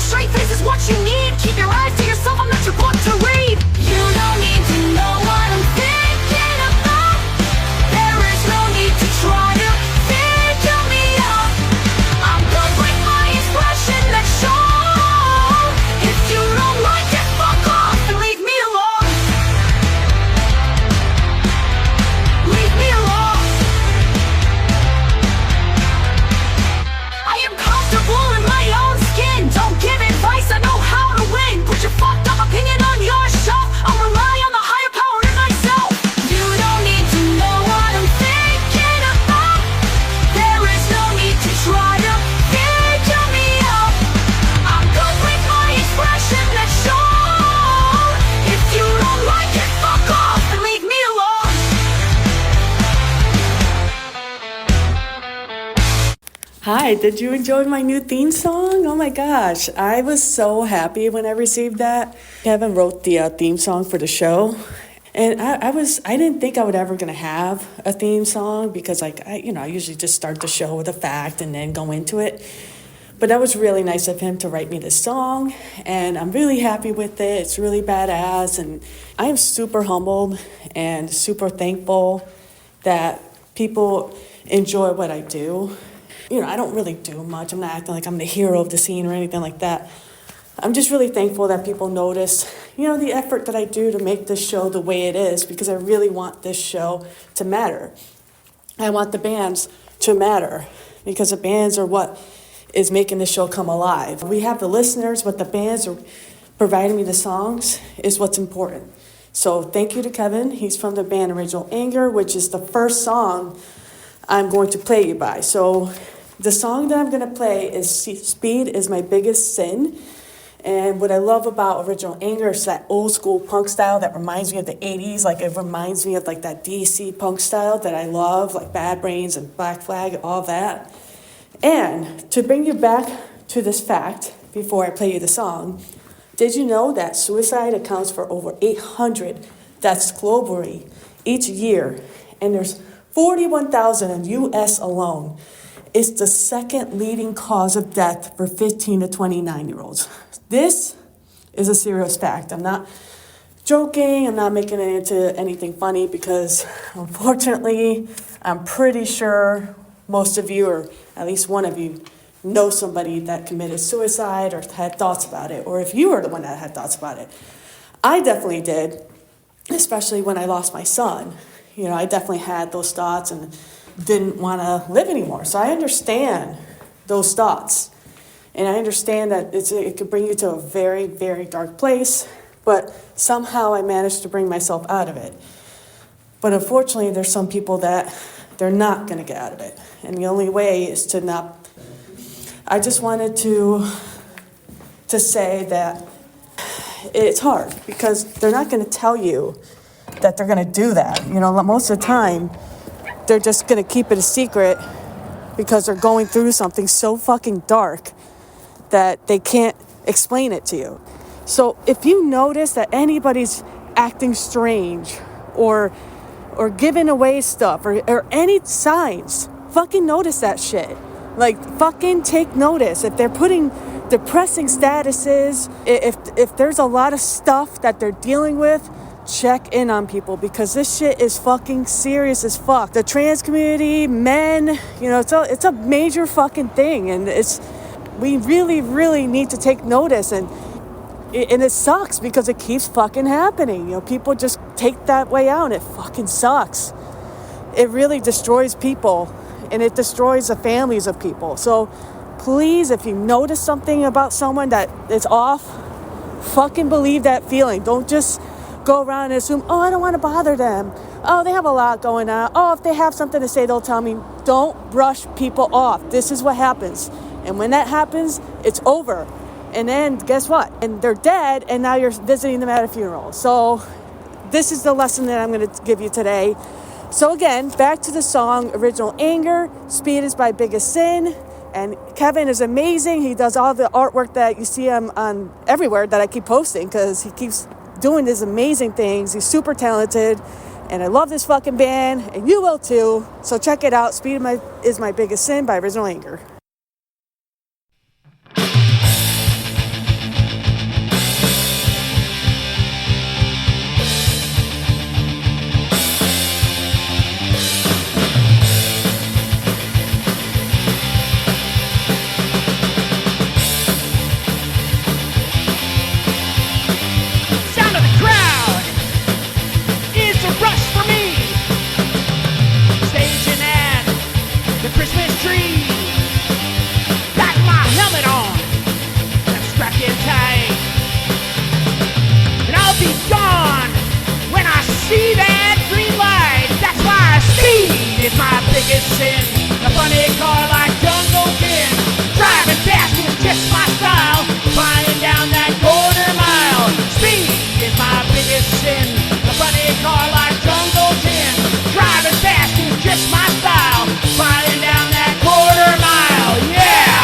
straight face is what you need. Keep your eyes to yourself, I'm not your book to read. You don't need to know what I'm thinking about. There is no need to try to figure me out. I'm good with my expression, let's show. If you don't like it, fuck off and leave me alone. Leave me alone. I am comfortable in my own skin. Don't give advice, I know how to win. Put your fucked up opinion on your shelf. I'll rely on the higher power than myself. You don't need to know what I'm thinking about. There is no need to try to figure me out. I'm good with my expression, let's show. If you don't like it, fuck off and leave me alone. Hi, did you enjoy my new theme song? Oh my gosh, I was so happy when I received that. Kevin wrote the theme song for the show. And I didn't think I would ever gonna have a theme song because I usually just start the show with a fact and then go into it. But that was really nice of him to write me this song, and I'm really happy with it. It's really badass, and I am super humbled and super thankful that people enjoy what I do. I don't really do much. I'm not acting like I'm the hero of the scene or anything like that. I'm just really thankful that people notice, the effort that I do to make this show the way it is, because I really want this show to matter. I want the bands to matter, because the bands are what is making the show come alive. We have the listeners, but the bands are providing me the songs is what's important. So thank you to Kevin. He's from the band Original Anger, which is the first song I'm going to play you by. So the song that I'm going to play is Speed is My Biggest Sin. And what I love about Original Anger is that old school punk style that reminds me of the 80s. Like, it reminds me of like that DC punk style that I love, like Bad Brains and Black Flag, all that. And to bring you back to this fact, before I play you the song, did you know that suicide accounts for over 800 deaths globally each year? And there's 41,000 in the U.S. alone. It's the second leading cause of death for 15 to 29-year-olds. This is a serious fact. I'm not joking. I'm not making it into anything funny because, unfortunately, I'm pretty sure most of you, or at least one of you, know somebody that committed suicide or had thoughts about it, or if you were the one that had thoughts about it. I definitely did, especially when I lost my son. I definitely had those thoughts and didn't want to live anymore. So I understand those thoughts. And I understand that it could bring you to a very, very dark place, but somehow I managed to bring myself out of it. But unfortunately, there's some people that they're not going to get out of it. And the only way is to not. I just wanted to say that it's hard because they're not going to tell you that they're going to do that. Most of the time, they're just going to keep it a secret because they're going through something so fucking dark that they can't explain it to you. So if you notice that anybody's acting strange or giving away stuff or any signs, fucking notice that shit. Like, fucking take notice. If they're putting depressing statuses, if there's a lot of stuff that they're dealing with, check in on people, because this shit is fucking serious as fuck. The trans community, men, it's a major fucking thing, and we really, really need to take notice, and it sucks because it keeps fucking happening. People just take that way out, and it fucking sucks. It really destroys people, and it destroys the families of people. So please, if you notice something about someone that is off, fucking believe that feeling. Don't just go around and assume, oh, I don't want to bother them. Oh, they have a lot going on. Oh, if they have something to say, they'll tell me. Don't brush people off. This is what happens. And when that happens, it's over. And then guess what? And they're dead, and now you're visiting them at a funeral. So this is the lesson that I'm going to give you today. So again, back to the song Original Anger. Speed is my biggest sin. And Kevin is amazing. He does all the artwork that you see him on everywhere that I keep posting, because he keeps doing these amazing things. He's super talented, and I love this fucking band, and you will too. So check it out. Speed is my biggest sin by Original Anger. biggest sin. A funny car like Jungle Jim. Driving fast is just my style. Flying down that quarter mile. Speed is my biggest sin. A funny car like Jungle Jim. Driving fast is just my style. Flying down that quarter mile. Yeah!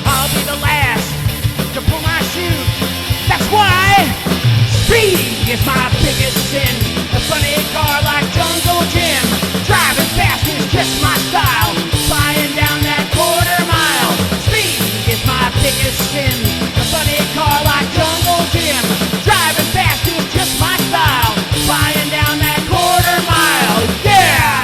I'll be the last to pull my chute. That's why speed is my biggest sin. A funny car like Jungle Jim. Driving fast is just my style. Flying down that quarter mile. Speed is my biggest sin. A funny car like Jungle Jim. Driving fast is just my style. Flying down that quarter mile. Yeah!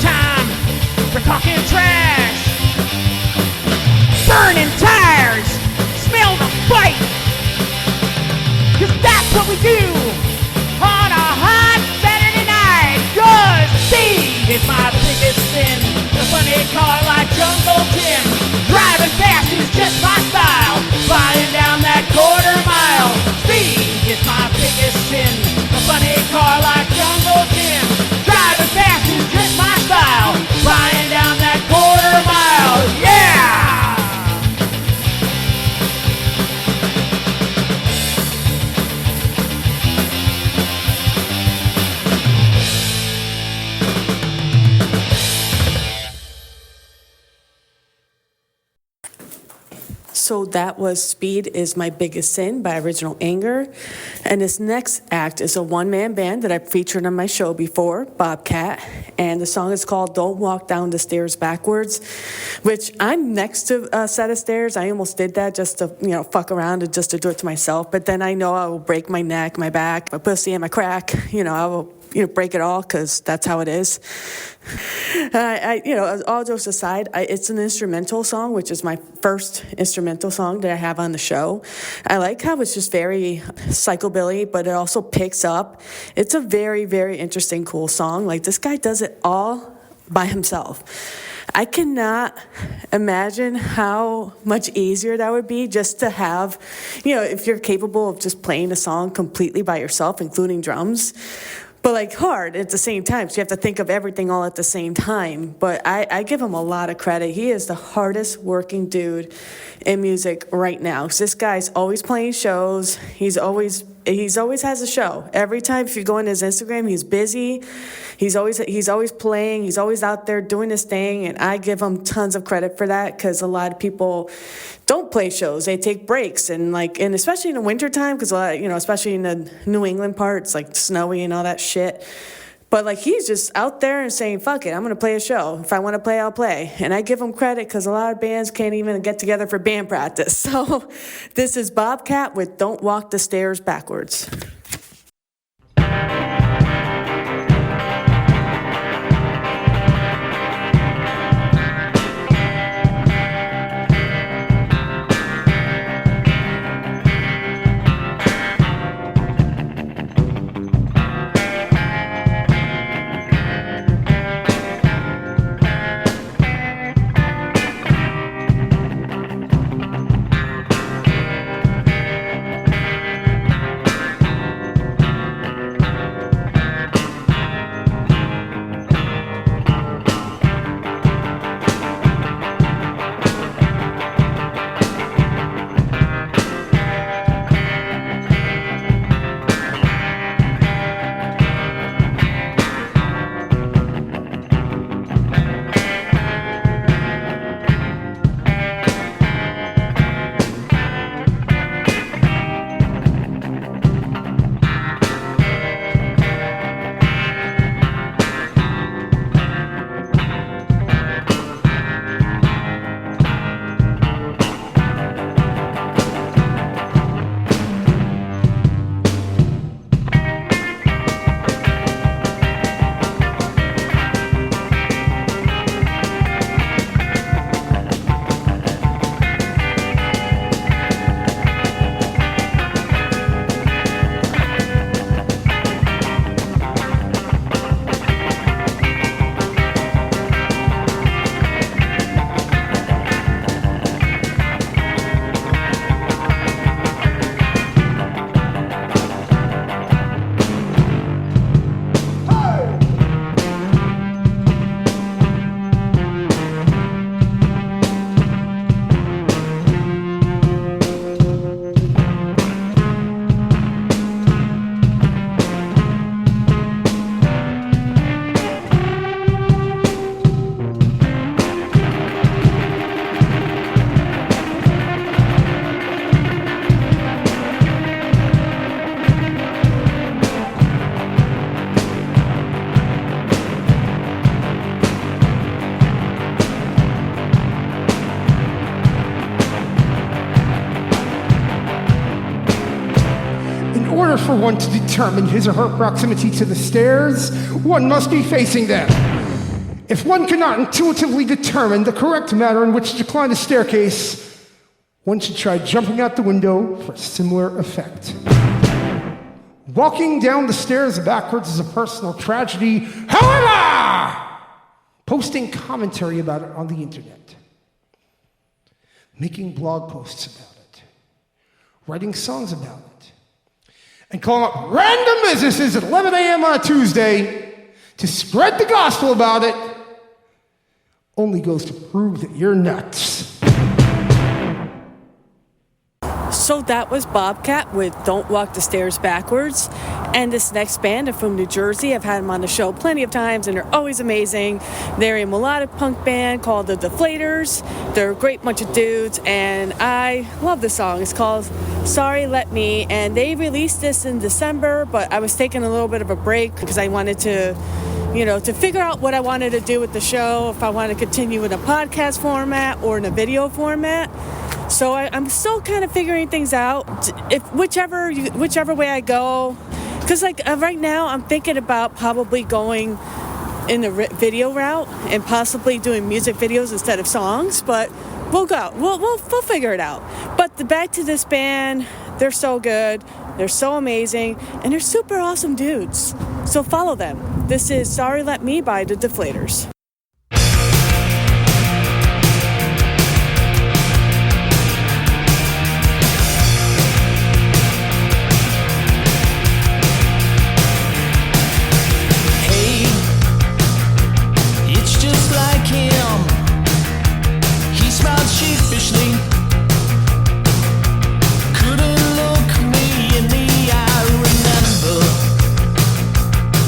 Time for talking trash. Burning tires, smell the fight. Cause that's what we do on a hot Saturday night. Cause speed is my biggest sin. A funny car like Jungle Jim. Driving fast is just my style. Flying down that quarter mile. Speed is my biggest sin. A funny car like Jungle Jim. Driving fast is just my style. Flying down that quarter mile. Yeah! So that was Speed is My Biggest Sin by Original Anger. And this next act is a one-man band that I've featured on my show before, Bobcat. And the song is called Don't Walk Down the Stairs Backwards, which I'm next to a set of stairs. I almost did that just to, fuck around and just to do it to myself. But then I know I will break my neck, my back, my pussy, and my crack. I will break it all because that's how it is. All jokes aside, it's an instrumental song, which is my first instrumental song that I have on the show. I like how it's just very psychobilly, but it also picks up. It's a very, very interesting, cool song. Like, this guy does it all by himself. I cannot imagine how much easier that would be just to have, if you're capable of just playing a song completely by yourself, including drums. But hard at the same time. So you have to think of everything all at the same time. But I give him a lot of credit. He is the hardest working dude in music right now. 'Cause this guy's always playing shows. He's always has a show. Every time if you go on his Instagram, he's busy. He's always playing. He's always out there doing his thing. And I give him tons of credit for that because a lot of people don't play shows. They take breaks. And especially in the wintertime, because especially in the New England parts, snowy and all that shit. But he's just out there and saying, fuck it, I'm going to play a show. If I want to play, I'll play. And I give him credit because a lot of bands can't even get together for band practice. So this is Bobcat with Don't Walk the Stairs Backwards. for one to determine his or her proximity to the stairs, one must be facing them. If one cannot intuitively determine the correct manner in which to climb the staircase, one should try jumping out the window for a similar effect. Walking down the stairs backwards is a personal tragedy. However, posting commentary about it on the internet, making blog posts about it, writing songs about it, and calling up random businesses at 11 a.m. on a Tuesday to spread the gospel about it only goes to prove that you're nuts. So that was Bobcat with Don't Walk the Stairs Backwards. And this next band are from New Jersey. I've had them on the show plenty of times, and they're always amazing. They're a melodic punk band called the Deflators. They're a great bunch of dudes, and I love the song. It's called Sorry Let Me, and they released this in December, but I was taking a little bit of a break because I wanted to figure out what I wanted to do with the show, if I want to continue in a podcast format or in a video format. So I'm still kind of figuring things out, if whichever way I go. Because right now I'm thinking about probably going in the video route and possibly doing music videos instead of songs, but we'll go. We'll figure it out. But back to this band, they're so good, they're so amazing, and they're super awesome dudes. So follow them. This is Sorry Let Me by the Deflators.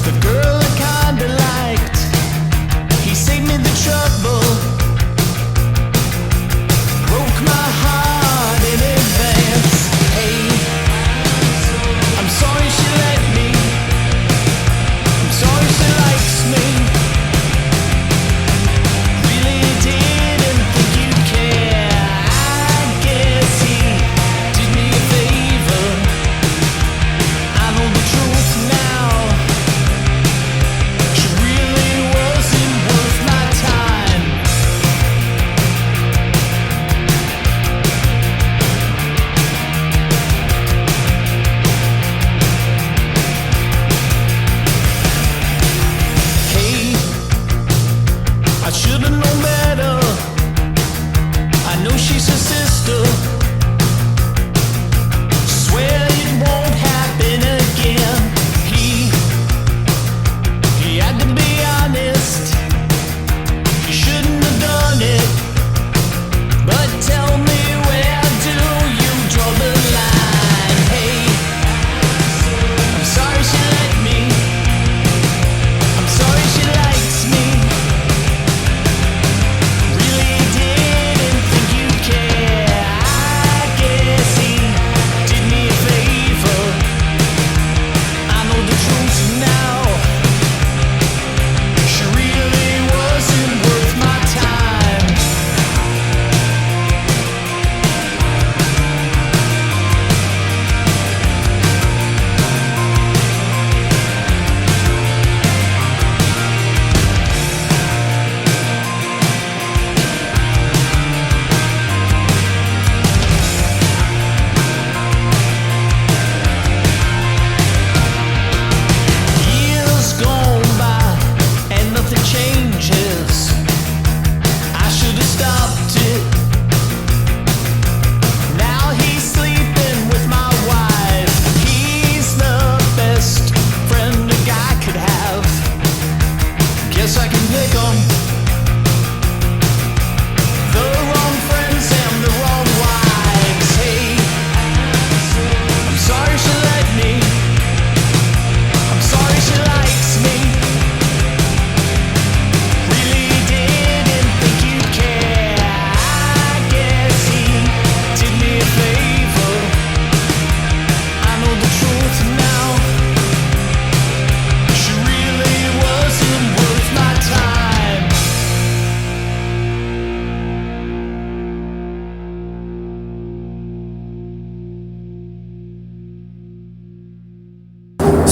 The girl I kinda liked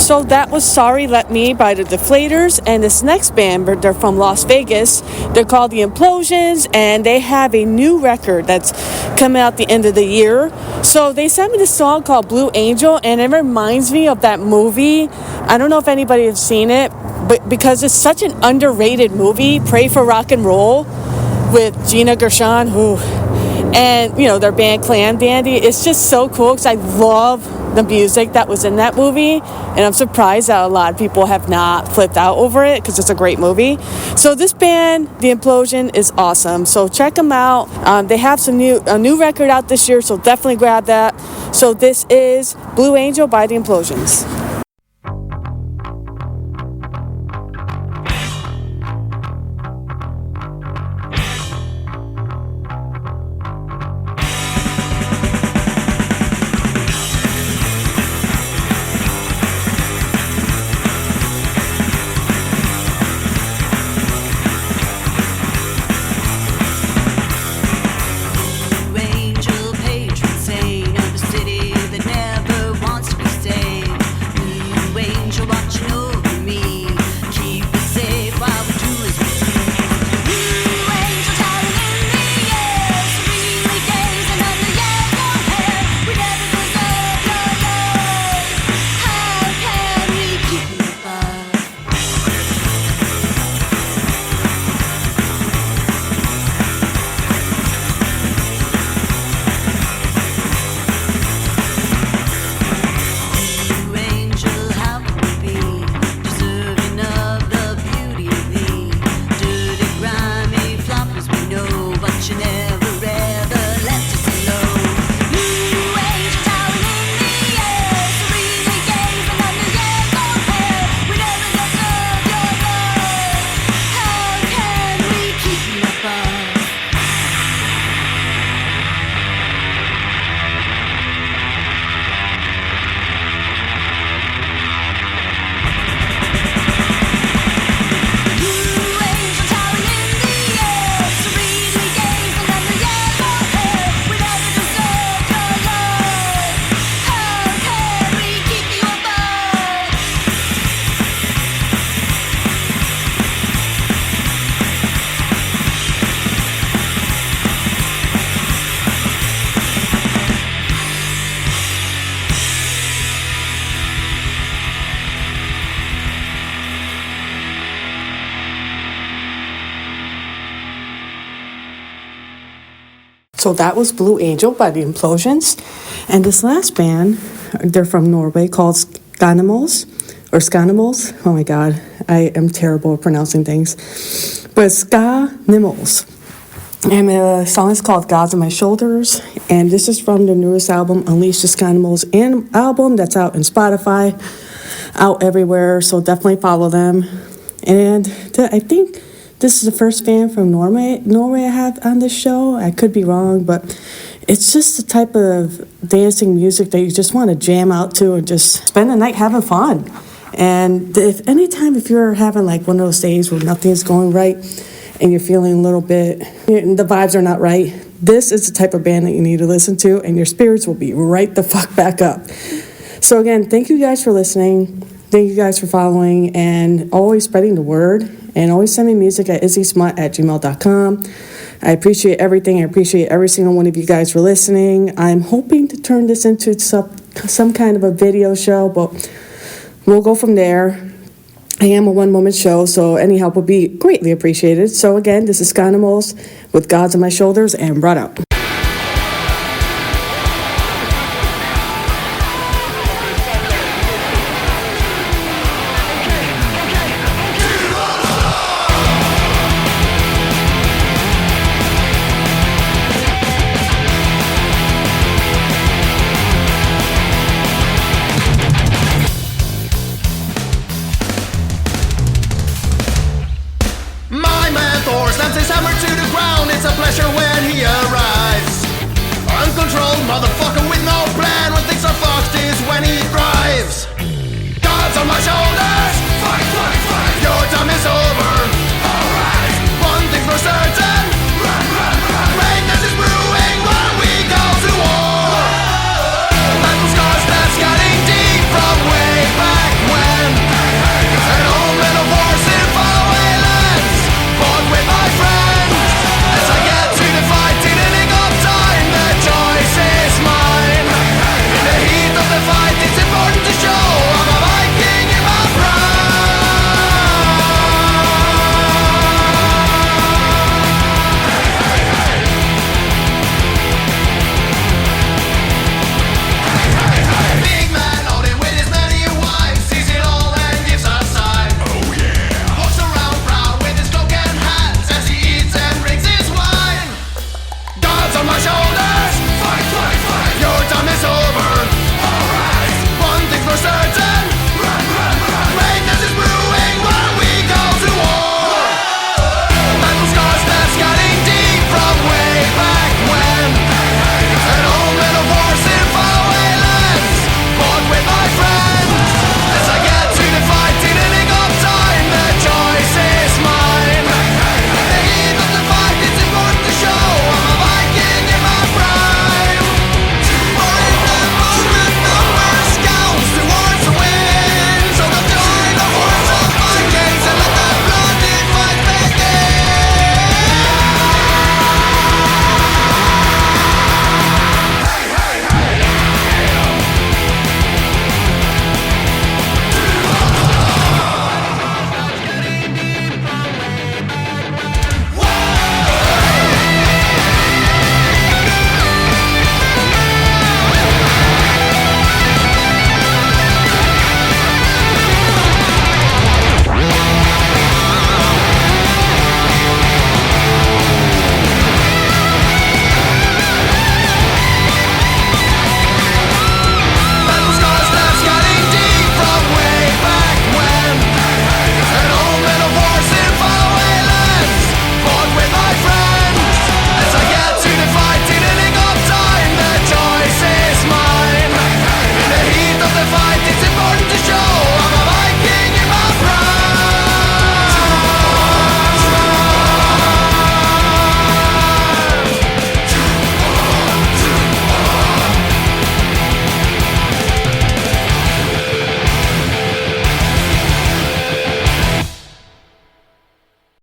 So that was Sorry Let Me by the Deflators, and this next band, they're from Las Vegas. They're called the Implosions, and they have a new record that's coming out the end of the year. So they sent me this song called Blue Angel, and it reminds me of that movie. I don't know if anybody has seen it, but because it's such an underrated movie, Pray for Rock and Roll, with Gina Gershon, and their band Clan Dandy. It's just so cool because I love the music that was in that movie, and I'm surprised that a lot of people have not flipped out over it because it's a great movie. So this band, The Implosion, is awesome. So check them out. They have a new record out this year, so definitely grab that. So this is Blue Angel by The Implosions. So that was Blue Angel by the Implosions. And this last band, they're from Norway, called Skanimals, or Skanimals. Oh my God, I am terrible at pronouncing things. But Skanimals. And the song is called Gods on My Shoulders. And this is from the newest album, Unleash the Skanimals, and album that's out in Spotify, out everywhere. So definitely follow them. And I think this is the first fan from Norway I have on this show. I could be wrong, but it's just the type of dancing music that you just want to jam out to and just spend the night having fun. And if you're having like one of those days where nothing's going right and you're feeling a little bit, the vibes are not right, this is the type of band that you need to listen to, and your spirits will be right the fuck back up. So again, thank you guys for listening. Thank you guys for following and always spreading the word. And always send me music at izzysmut@gmail.com. I appreciate everything. I appreciate every single one of you guys for listening. I'm hoping to turn this into some kind of a video show, but we'll go from there. I am a one-woman show, so any help would be greatly appreciated. So again, this is Skanimals with Gods on My Shoulders, and brought out. Motherfucker with no plan when things are fucked is when he thrives. Gods on my shoulders.